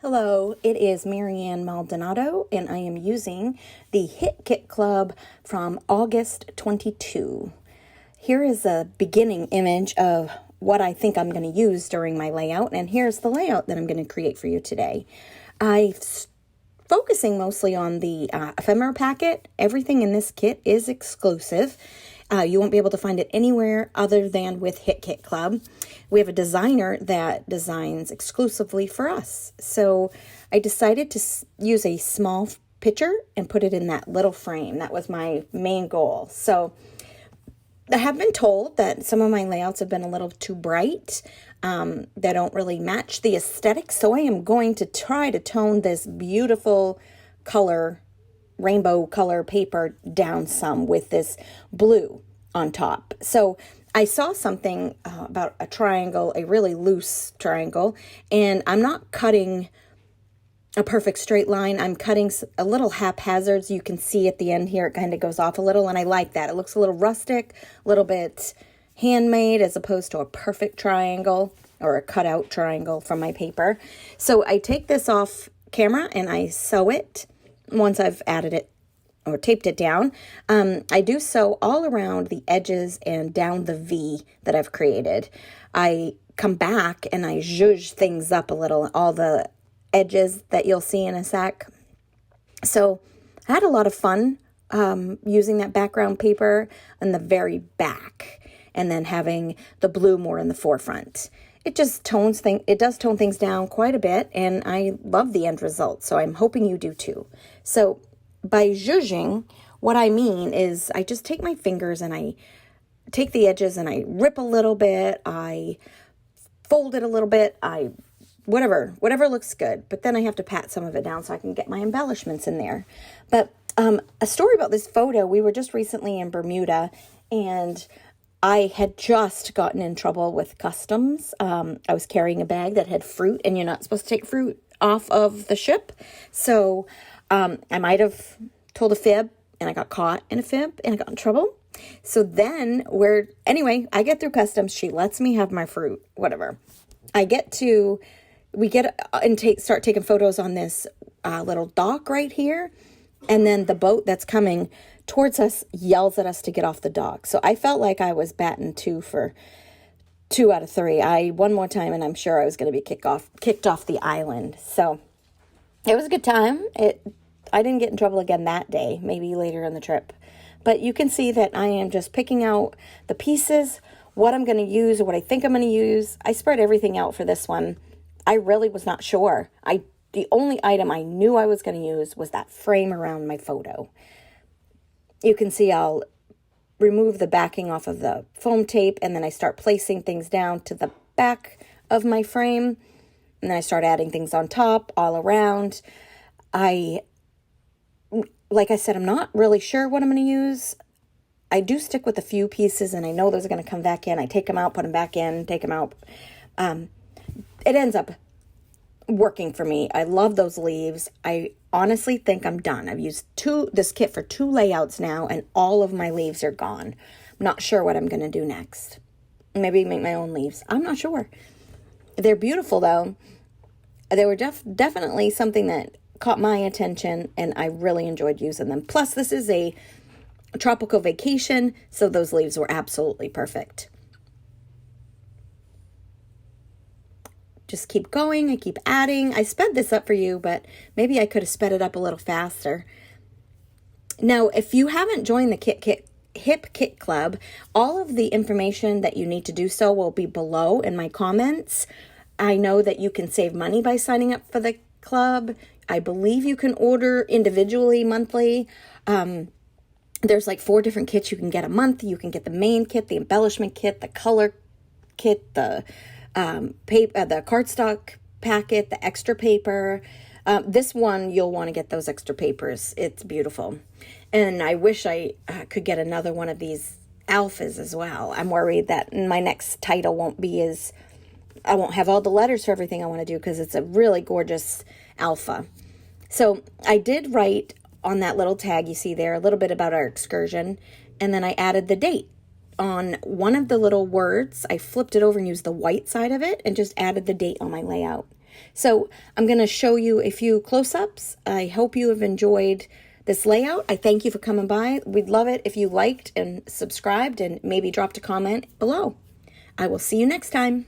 Hello, it is Mary-Ann Maldonado, and I am using the Hit Kit Club from August 22. Here is a beginning image of what I think I'm going to use during my layout, and here's the layout that I'm going to create for you today. I'm focusing mostly on the ephemera packet. Everything in this kit is exclusive. You won't be able to find it anywhere other than with Hit Kit Club. We have a designer that designs exclusively for us. So I decided to use a small picture and put it in that little frame. That was my main goal. So I have been told that some of my layouts have been a little too bright. They don't really match the aesthetic. So I am going to try to tone this beautiful color, rainbow color paper down some with this blue on top. So I saw something about a triangle, a really loose triangle, and I'm not cutting a perfect straight line. I'm cutting a little haphazard. So you can see at the end here, it kind of goes off a little, and I like that. It looks a little rustic, a little bit handmade as opposed to a perfect triangle or a cutout triangle from my paper. So I take this off camera and I sew it once I've added it or taped it down. I do sew all around the edges and down the V that I've created. I come back and I zhuzh things up a little, all the edges that you'll see in a sec. So I had a lot of fun using that background paper in the very back and then having the blue more in the forefront. It just it does tone things down quite a bit, and I love the end result, so I'm hoping you do too. So by zhuzhing, what I mean is I just take my fingers and I take the edges and I rip a little bit, I fold it a little bit, whatever looks good. But then I have to pat some of it down so I can get my embellishments in there. But a story about this photo, we were just recently in Bermuda, and I had just gotten in trouble with customs. I was carrying a bag that had fruit, and you're not supposed to take fruit off of the ship. So I might have told a fib, and I got caught in a fib, and I got in trouble. So then anyway, I get through customs. She lets me have my fruit, whatever. We start taking photos on this little dock right here. And then the boat that's coming towards us yells at us to get off the dock. So I felt like I was batting 2 out of 3. One more time, and I'm sure I was going to be kicked off the island. So it was a good time. I didn't get in trouble again that day, maybe later in the trip. But you can see that I am just picking out the pieces, what I'm going to use or what I think I'm going to use. I spread everything out for this one. I really was not sure. The only item I knew I was going to use was that frame around my photo. You can see I'll remove the backing off of the foam tape, and then I start placing things down to the back of my frame. And then I start adding things on top, all around. Like I said, I'm not really sure what I'm going to use. I do stick with a few pieces, and I know those are going to come back in. I take them out, put them back in, take them out. It ends up working for me. I love those leaves. I honestly think I'm done. I've used this kit for 2 layouts now, and all of my leaves are gone. I'm not sure what I'm going to do next. Maybe make my own leaves. I'm not sure. They're beautiful, though. They were definitely something that caught my attention, and I really enjoyed using them. Plus, this is a tropical vacation, so those leaves were absolutely perfect. Just keep going. I keep adding. I sped this up for you, but maybe I could have sped it up a little faster. Now, if you haven't joined the Hip Kit Club, all of the information that you need to do so will be below in my comments. I know that you can save money by signing up for the club. I believe you can order individually monthly. There's like 4 different kits you can get a month. You can get the main kit, the embellishment kit, the color kit, the cardstock packet, the extra paper. This one, you'll want to get those extra papers. It's beautiful. And I wish I could get another one of these alphas as well. I'm worried that my next title I won't have all the letters for everything I want to do because it's a really gorgeous alpha. So I did write on that little tag you see there a little bit about our excursion, and then I added the date. On one of the little words, I flipped it over and used the white side of it and just added the date on my layout. So I'm going to show you a few close-ups. I hope you have enjoyed this layout. I thank you for coming by. We'd love it if you liked and subscribed and maybe dropped a comment below. I will see you next time.